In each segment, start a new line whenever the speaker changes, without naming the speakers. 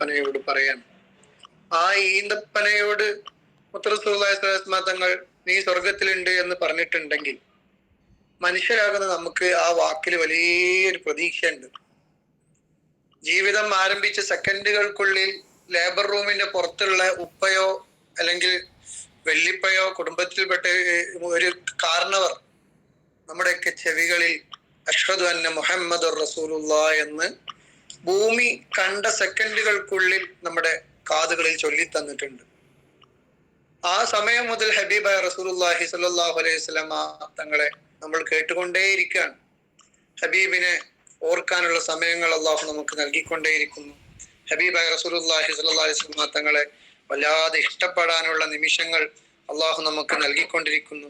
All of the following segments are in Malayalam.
ഈന്തപ്പനയോട് പറയാൻ. ആ ഈന്തപ്പനയോട് തങ്ങൾ നീ സ്വർഗത്തിലുണ്ട് എന്ന് പറഞ്ഞിട്ടുണ്ടെങ്കിൽ മനുഷ്യരാകുന്ന നമുക്ക് ആ വാക്കിൽ വലിയൊരു പ്രതീക്ഷയുണ്ട്. ജീവിതം ആരംഭിച്ച സെക്കൻഡുകൾക്കുള്ളിൽ ലേബർ റൂമിന്റെ പുറത്തുള്ള ഉപ്പയോ അല്ലെങ്കിൽ വെള്ളിപ്പയോ കുടുംബത്തിൽപ്പെട്ട ഒരു കാരണവർ നമ്മുടെയൊക്കെ ചെവികളിൽ അഷ്ഹദു അന്ന മുഹമ്മദ് റസൂലുള്ളാഹ് എന്ന് ഭൂമി കണ്ട സെക്കൻഡുകൾക്കുള്ളിൽ നമ്മുടെ കാതുകളിൽ ചൊല്ലിത്തന്നിട്ടുണ്ട്. ആ സമയം മുതൽ ഹബീബായ റസൂലുള്ളാഹി സ്വല്ലല്ലാഹു അലൈഹി വസല്ലമ തങ്ങളെ നമ്മൾ കേട്ടുകൊണ്ടേയിരിക്കുകയാണ്. ഹബീബിനെ ഓർക്കാനുള്ള സമയങ്ങൾ അള്ളാഹു നമുക്ക് നൽകിക്കൊണ്ടേയിരിക്കുന്നു. ഹബീബായ റസൂലുള്ളാഹി സ്വല്ലല്ലാഹു അലൈഹി വസല്ലമ തങ്ങളെ വല്ലാതെ ഇഷ്ടപ്പെടാനുള്ള നിമിഷങ്ങൾ അള്ളാഹു നമുക്ക് നൽകിക്കൊണ്ടിരിക്കുന്നു.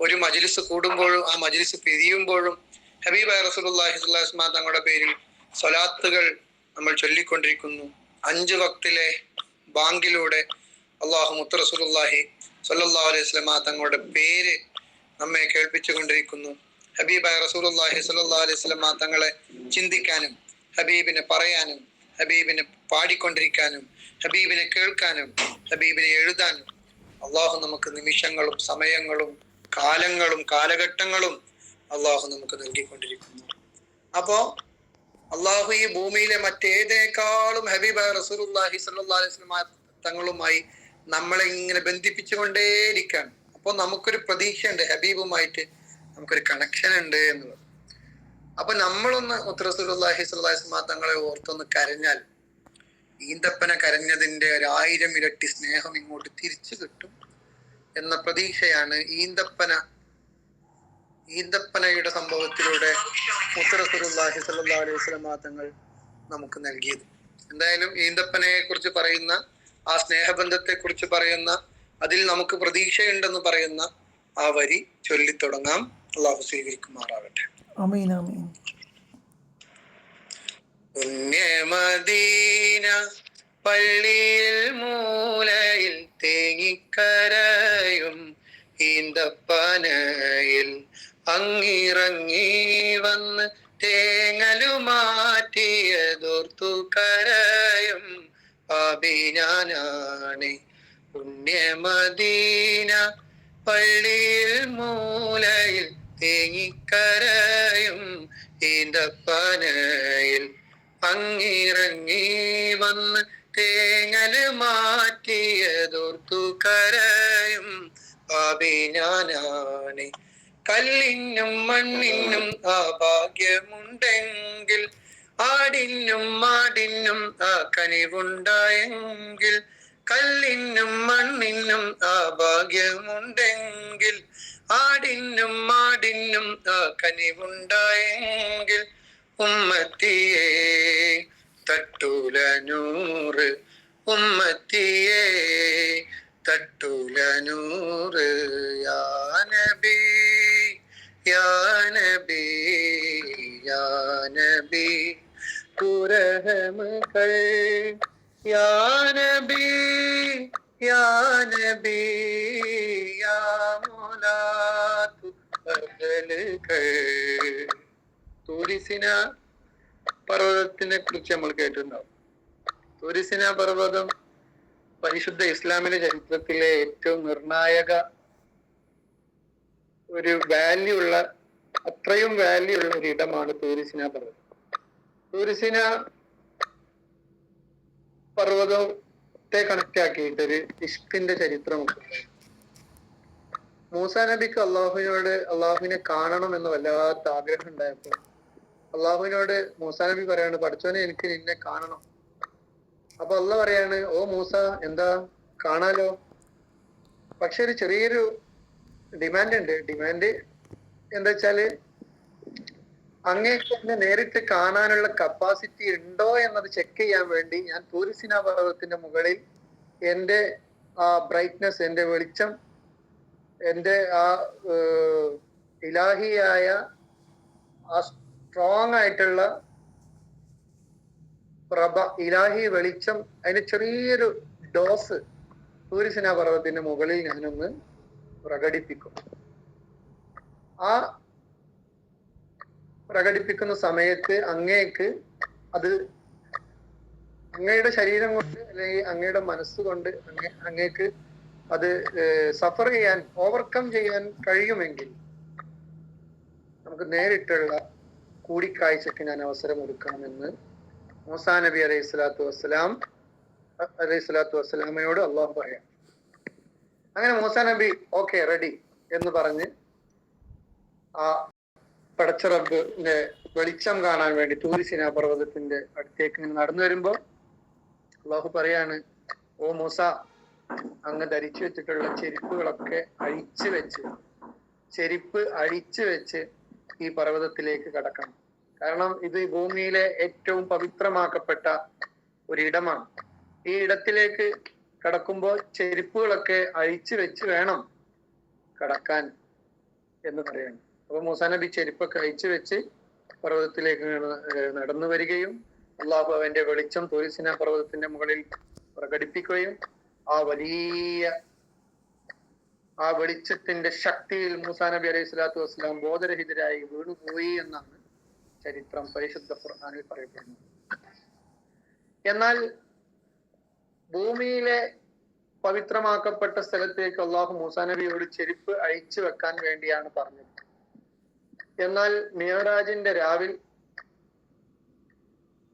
ഒരു മജ്ലിസ് കൂടുമ്പോഴും ആ മജ്ലിസ് പിരിയുമ്പോഴും ഹബീബായ റസൂലുള്ളാഹി സ്വല്ലല്ലാഹു അലൈഹി വസല്ലമ തങ്ങളുടെ പേരിൽ സ്വലാത്തുകൾ നമ്മൾ ചൊല്ലിക്കൊണ്ടിരിക്കുന്നു. 5 വക്തിലെ ബാങ്കിലൂടെ അള്ളാഹു മുത്ത് റസൂലുള്ളാഹി സ്വല്ലല്ലാഹു അലൈഹി വസല്ലമ തങ്ങളുടെ പേര് നമ്മെ കേൾപ്പിച്ചു കൊണ്ടിരിക്കുന്നു. ഹബീബായ റസൂലുള്ളാഹി സ്വല്ലല്ലാഹു അലൈഹി വസല്ലമ തങ്ങളെ ചിന്തിക്കാനും ഹബീബിനെ പറയാനും ഹബീബിനെ പാടിക്കൊണ്ടിരിക്കാനും ഹബീബിനെ കേൾക്കാനും ഹബീബിനെ എഴുതാനും അള്ളാഹു നമുക്ക് നിമിഷങ്ങളും സമയങ്ങളും കാലങ്ങളും കാലഘട്ടങ്ങളും അള്ളാഹു നമുക്ക് നൽകിക്കൊണ്ടിരിക്കുന്നു. അപ്പോ അള്ളാഹു ഈ ഭൂമിയിലെ മറ്റേതേക്കാളും ഹബീബായ റസൂലുള്ളാഹി സ്വല്ലല്ലാഹു അലൈഹി വസല്ലമ തങ്ങളുമായി നമ്മളെ ഇങ്ങനെ ബന്ധിപ്പിച്ചുകൊണ്ടേയിരിക്കുകയാണ്. അപ്പോൾ നമുക്കൊരു പ്രതീക്ഷയുണ്ട്, ഹബീബുമായിട്ട് നമുക്കൊരു കണക്ഷൻ ഉണ്ട് എന്നുള്ളത്. അപ്പൊ നമ്മളൊന്ന് റസൂലുള്ളാഹി സ്വല്ലല്ലാഹു അലൈഹി വസല്ലമ തങ്ങളെ ഓർത്തൊന്ന് കരഞ്ഞാൽ ഈന്തപ്പന കരഞ്ഞതിന്റെ 1000 ഇരട്ടി സ്നേഹം ഇങ്ങോട്ട് തിരിച്ചു കിട്ടും എന്ന പ്രതീക്ഷയാണ് ഈന്തപ്പനയുടെ സംഭവത്തിലൂടെ റസൂലുള്ളാഹി സ്വല്ലല്ലാഹു അലൈഹി വസല്ലമ തങ്ങൾ നമുക്ക് നൽകിയത്. എന്തായാലും ഈന്തപ്പനയെ കുറിച്ച് പറയുന്ന, ആ സ്നേഹബന്ധത്തെ കുറിച്ച് പറയുന്ന, അതിൽ നമുക്ക് പ്രതീക്ഷയുണ്ടെന്ന് പറയുന്ന ആ വരി ചൊല്ലിത്തുടങ്ങാം. അള്ളാഹു സ്വീകരിക്കുമാറാവട്ടെ.
ആമീൻ ആമീൻ.
മദീന പള്ളിയിൽ മൂലയിൽ തേങ്ങിക്കരയും ഈന്തപ്പനയിൽ അങ്ങിറങ്ങി വന്ന് തേങ്ങലുമാറ്റിയതോർത്തു കരയും പാപിനാനാണ്. പുണ്യമദീന പള്ളിയിൽ മൂലയിൽ തേങ്ങിക്കരയും ഈന്തപ്പനയിൽ അങ്ങിറങ്ങി വന്ന് തേങ്ങല് മാറ്റിയതോർത്തു കരയും പാപിനാനാണ്. കല്ലിനും മണ്ണിനും ആ ഭാഗ്യമുണ്ടെങ്കിൽ ആടിനും മാടിനും ആ കനിവുണ്ടായെങ്കിൽ, കല്ലിനും മണ്ണിനും ആ ഭാഗ്യമുണ്ടെങ്കിൽ ആടിനും മാടിനും ആ കനിവുണ്ടായെങ്കിൽ ഉമ്മത്തിയെ തട്ടൂല നൂറ്, ഉമ്മത്തിയെ തട്ടൂല നൂറ്. യാ നബി യാ നബി യാ നബി തുറഹമകൾ യാ നബി യാ നബി യാ മുലാത്തു ബദലുകൾ. തൂരിസിന പർവ്വതത്തിനെ കുറിച്ച് നമ്മൾ കേട്ടിട്ടുണ്ടാവും. തൂരിസിന പർവ്വതം പരിശുദ്ധ ഇസ്ലാമിന്റെ ചരിത്രത്തിലെ ഏറ്റവും നിർണായക ഒരു വാല്യൂ ഉള്ള, അത്രയും വാല്യൂ ഉള്ള ഒരു ഇടമാണ് തൂരിസിന പർവ്വതം. തൂരിസിന പർവ്വതത്തെ കണക്ട് ആക്കിയിട്ട് ഒരു ഇഷ്കിന്റെ ചരിത്രമുണ്ട്. മൂസാ നബിക്ക് അള്ളാഹുവിനെ കാണണം എന്ന് വല്ലാത്ത ആഗ്രഹം ഉണ്ടായപ്പോൾ അള്ളാഹുവിനോട് മൂസാ നബി പറയാണ്, പഠിച്ചോനെ എനിക്ക് നിന്നെ കാണണം. അപ്പൊ അള്ളാഹ് പറയാണ്, ഓ മൂസ എന്താ കാണാലോ, പക്ഷെ ഒരു ചെറിയൊരു ഡിമാൻഡ് ഉണ്ട്. ഡിമാൻഡ് എന്താ വെച്ചാല് അങ്ങേക്ക് എന്നെ നേരിട്ട് കാണാനുള്ള കപ്പാസിറ്റി ഉണ്ടോ എന്നത് ചെക്ക് ചെയ്യാൻ വേണ്ടി ഞാൻ തൂരിസിന പർവ്വതത്തിന്റെ മുകളിൽ എൻ്റെ ആ ബ്രൈറ്റ്നസ്, എൻ്റെ വെളിച്ചം, എൻ്റെ ആ ഇലാഹിയായ ആ സ്ട്രോങ് ആയിട്ടുള്ള പ്രഭ, ഇലാഹി വെളിച്ചം, അതിന് ചെറിയൊരു ഡോസ് തൂരിസിന പർവ്വതത്തിന്റെ മുകളിൽ ഞാനൊന്ന് പ്രകടിപ്പിക്കും. ആ പ്രകടിപ്പിക്കുന്ന സമയത്ത് അങ്ങേക്ക് അത് അങ്ങയുടെ ശരീരം കൊണ്ട് അല്ലെങ്കിൽ അങ്ങയുടെ മനസ്സുകൊണ്ട് അങ്ങേക്ക് അത് സഫർ ചെയ്യാൻ, ഓവർകം ചെയ്യാൻ കഴിയുമെങ്കിൽ നമുക്ക് നേരിട്ടുള്ള കൂടിക്കാഴ്ചക്ക് ഞാൻ അവസരം ഒരുക്കാമെന്ന് മൂസാ നബി അലൈഹി സ്വലാത്തു വസ്സലാമയോട് അള്ളാഹു പറയാം. അങ്ങനെ മൂസാ നബി ഓക്കെ റെഡി എന്ന് പറഞ്ഞ് ആ പടച്ച റബ്ബിന്റെ വെളിച്ചം കാണാൻ വേണ്ടി തൂരി സിനാ പർവ്വതത്തിന്റെ അടുത്തേക്ക് ഇങ്ങനെ നടന്നു വരുമ്പോ അള്ളാഹു പറയാണ്, ഓ മൂസ, അങ്ങ് ധരിച്ചു വെച്ചിട്ടുള്ള ചെരുപ്പ് അഴിച്ചു വെച്ച് ഈ പർവ്വതത്തിലേക്ക് കടക്കണം. കാരണം ഇത് ഭൂമിയിലെ ഏറ്റവും പവിത്രമാക്കപ്പെട്ട ഒരിടമാണ്. ഈ ഇടത്തിലേക്ക് കടക്കുമ്പോൾ ചെരുപ്പുകളൊക്കെ അഴിച്ചു വെച്ച് വേണം കടക്കാൻ എന്ന് പറയാണ്. അപ്പൊ മൂസാ നബി ചെരുപ്പൊക്കെ അഴിച്ചു വെച്ച് പർവ്വതത്തിലേക്ക് നടന്നു വരികയും അള്ളാഹു അവന്റെ വെളിച്ചം തൂരി സിനാ പർവ്വതത്തിന്റെ മുകളിൽ പ്രകടിപ്പിക്കുകയും ആ വെളിച്ചത്തിന്റെ ശക്തിയിൽ മൂസാ നബി അലൈഹി സ്വലാത്തു വസ്സലാം ബോധരഹിതരായി വീണുപോയി എന്നാണ് ചരിത്രം പരിശുദ്ധ ഖുർആനിൽ പറയപ്പെടുന്നത്. എന്നാൽ ഭൂമിയിലെ പവിത്രമാക്കപ്പെട്ട സ്ഥലത്തേക്ക് അള്ളാഹു മൂസാ നബിയോട് ചെരുപ്പ് അഴിച്ചു വെക്കാൻ വേണ്ടിയാണ് പറഞ്ഞത്. എന്നാൽ മിഅ്റാജിന്റെ രാവിൽ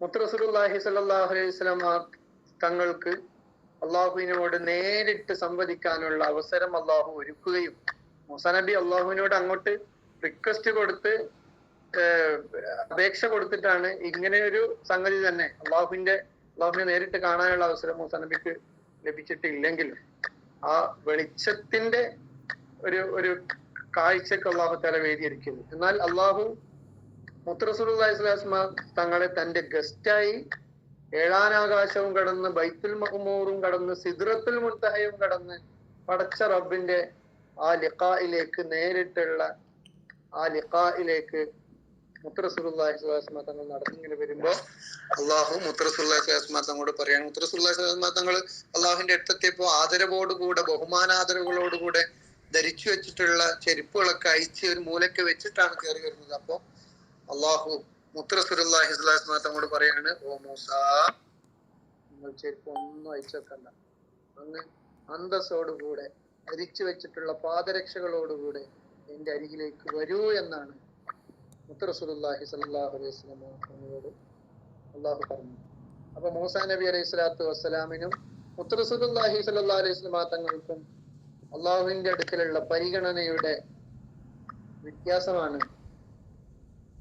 മുത്ത് റസൂലുള്ളാഹി സ്വല്ലല്ലാഹു അലൈഹി വസല്ലം തങ്ങൾക്ക് അള്ളാഹുവിനോട് നേരിട്ട് സംവദിക്കാനുള്ള അവസരം അള്ളാഹു ഒരുക്കുകയും മൂസാ നബി അള്ളാഹുവിനോട് അങ്ങോട്ട് റിക്വസ്റ്റ് കൊടുത്ത് അപേക്ഷ കൊടുത്തിട്ടാണ് ഇങ്ങനെ ഒരു സംഗതി തന്നെ അള്ളാഹുവിനെ നേരിട്ട് കാണാനുള്ള അവസരം മൂസാ നബിക്ക് ലഭിച്ചിട്ടില്ലെങ്കിലും ആ വെളിച്ചത്തിന്റെ ഒരു കാഴ്ചക്ക് അള്ളാഹു തആല വേദിയൊരുക്കുന്നു. എന്നാൽ അള്ളാഹു മുത്ത് റസൂലുള്ളാഹി സ്വല്ലല്ലാഹു അലൈഹി വസല്ലം തങ്ങളെ തന്റെ ഗസ്റ്റായി ഏഴാനാകാശവും കടന്ന് ബൈത്തുൽ മഅ്മൂറും കടന്ന് സിദ്റത്തുൽ മുൻതഹയും കടന്ന് പടച്ച റബ്ബിന്റെ ആ ലിഖായിലേക്ക് നേരിട്ടുള്ള ആ ലിഖായിലേക്ക് മുത്ത് റസൂലുള്ളാഹി സ്വല്ലല്ലാഹു അലൈഹി വസല്ലം തങ്ങൾ നടന്നിങ്ങനെ വരുമ്പോ അള്ളാഹു മുത്ത് റസൂലുള്ളാഹി സ്വല്ലല്ലാഹു അലൈഹി വസല്ലം തങ്ങളോട് പറയാണ്. മുത്ത് റസൂലുള്ളാഹി സ്വല്ലല്ലാഹു അലൈഹി വസല്ലം തങ്ങൾ അള്ളാഹുവിന്റെ അടുത്തെത്തിയപ്പോ ആദരവോടുകൂടെ ബഹുമാനാദരവുകളോടുകൂടെ ധരിച്ചു വെച്ചിട്ടുള്ള ചെരുപ്പുകളൊക്കെ അഴിച്ച് ഒരു മൂലയ്ക്ക് വെച്ചിട്ടാണ് കയറി വരുന്നത്. അപ്പൊ അള്ളാഹു മുത്ത് റസൂലുള്ളാഹി സ്വല്ലല്ലാഹു അലൈഹി വസല്ലം തങ്ങളോട് പറയാണ്, ഓ മൂസാ, നിങ്ങൾ ചെരുപ്പ് ഒന്നും അഴിച്ചു വെക്കണ്ട, അങ്ങ് അന്തസ്സോടുകൂടെ ധരിച്ചു വെച്ചിട്ടുള്ള പാദരക്ഷകളോടുകൂടെ എന്റെ അരികിലേക്ക് വരൂ എന്നാണ് മുത്ത് റസൂലുള്ളാഹി സ്വല്ലല്ലാഹു അലൈഹി വസല്ലം തങ്ങളോട് അള്ളാഹു പറഞ്ഞു. അപ്പൊ മൂസാ നബി അലൈഹി സ്വലാത്തു വസ്സലാമിനും മുത്ത് റസൂലുള്ളാഹി സ്വല്ലല്ലാഹു അലൈഹി വസല്ലം തങ്ങൾക്കും അള്ളാഹുവിന്റെ അടുക്കലുള്ള പരിഗണനയുടെ വ്യത്യാസമാണ്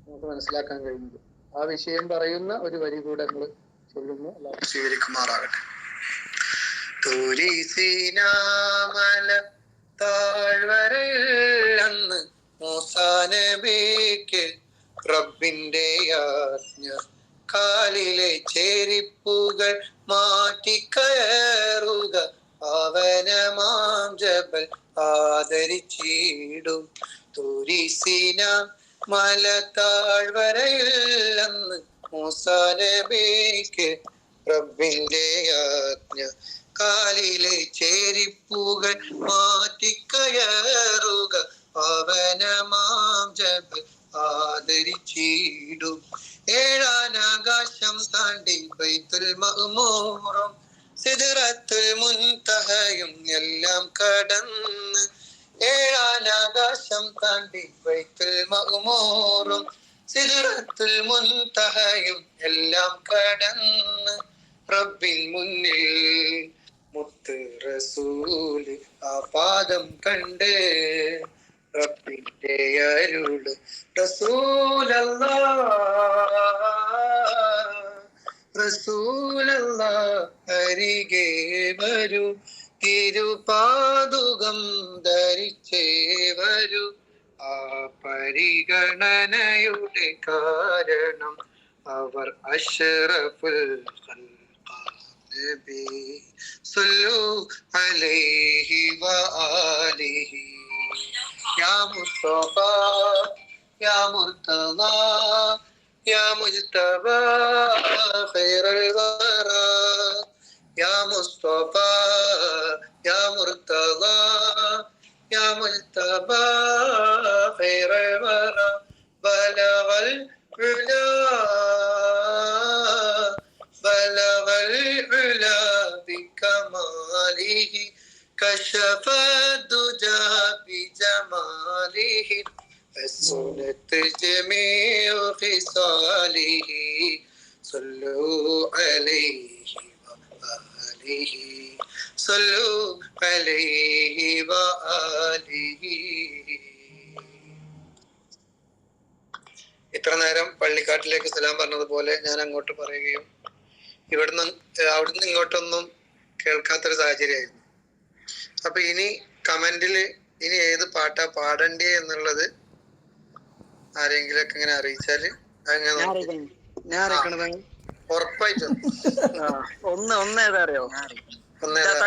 നമുക്ക് മനസ്സിലാക്കാൻ കഴിയുന്നത്. ആ വിഷയം പറയുന്ന ഒരു വരി കൂടെ നമ്മൾ ചൊല്ലുന്നു. അള്ളാഹു സ്വീകരിക്കുമാറാകട്ടെ. തൂരി സീനാമല താഴ്വരയിൽ അന്ന് മൂസാ നബിക്ക് റബ്ബിന്റെ ആജ്ഞ, കാലിലെ ചെരിപ്പുകൾ മാറ്റിക്കയറുക, പാവനമാം ജബൽ ആദരിച്ചിടും. തൂരി സീനാ മല താഴ്വരയിൽ അന്ന് മൂസാ നബിക്ക് റബ്ബിന്റെ ആജ്ഞ, കാലിലെ ചെരിപ്പുകൾ മാറ്റിക്കയറുക, പാവനമാം ജബൽ ആദരിച്ചിടും. ഏഴാനാകാശം താണ്ടി ബൈത്തുൽ മഅ്മൂറും സിദ്റത്തുൽ മുൻതഹയും എല്ലാം കടന്ന്, ഏഴാനാകാശം താണ്ടി ബൈത്തുൽ മഅ്മൂറും സിദ്റത്തുൽ മുൻതഹയും എല്ലാം കടന്ന് റബ്ബിൻ മുന്നിൽ മുത്ത് റസൂല് ആ പാദം കണ്ട് റബ്ബിന്റെ അരുള് റസൂലല്ലാഹ് അരികെ വരൂ, തിരുപാദുകം ധരിച്ചേ വരൂ. ആ പരിഗണനയുടെ കാരണം അവർ അഷ്റഫുൽ നബി സല്ലു അലൈഹി വആലിഹി. യാ മുസ്തഫ യാ മുർത്തദ യാ മുജ്തബ ഖൈറുൽ വറ, യാ മുസ്തഫ യാ മുർത്തദ യാ മുജ്തബ ഖൈറുൽ വറ, ബലഗൽ ഉലാ ബലഗൽ كماله كشف الدجى بجماله حسنت جميع خصاله صلوا عليه وآله صلوا عليه وآله. ഇത്ര നേരം പള്ളിക്കാട്ടിലേക്ക് സലാം പറഞ്ഞതുപോലെ ഞാൻ അങ്ങോട്ട് പറയുകയും അവിടുന്ന് ഇങ്ങോട്ടൊന്നും കേൾക്കാത്തൊരു സാഹചര്യമായിരുന്നു. അപ്പൊ ഇനി കമന്റില് ഇനി ഏത് പാട്ടാ പാടണ്ടേ എന്നുള്ളത് ആരെങ്കിലും ഒക്കെ ഇങ്ങനെ അറിയിച്ചാല് ഉറപ്പായിട്ടും
ഒന്ന് ഏതാ അറിയോ?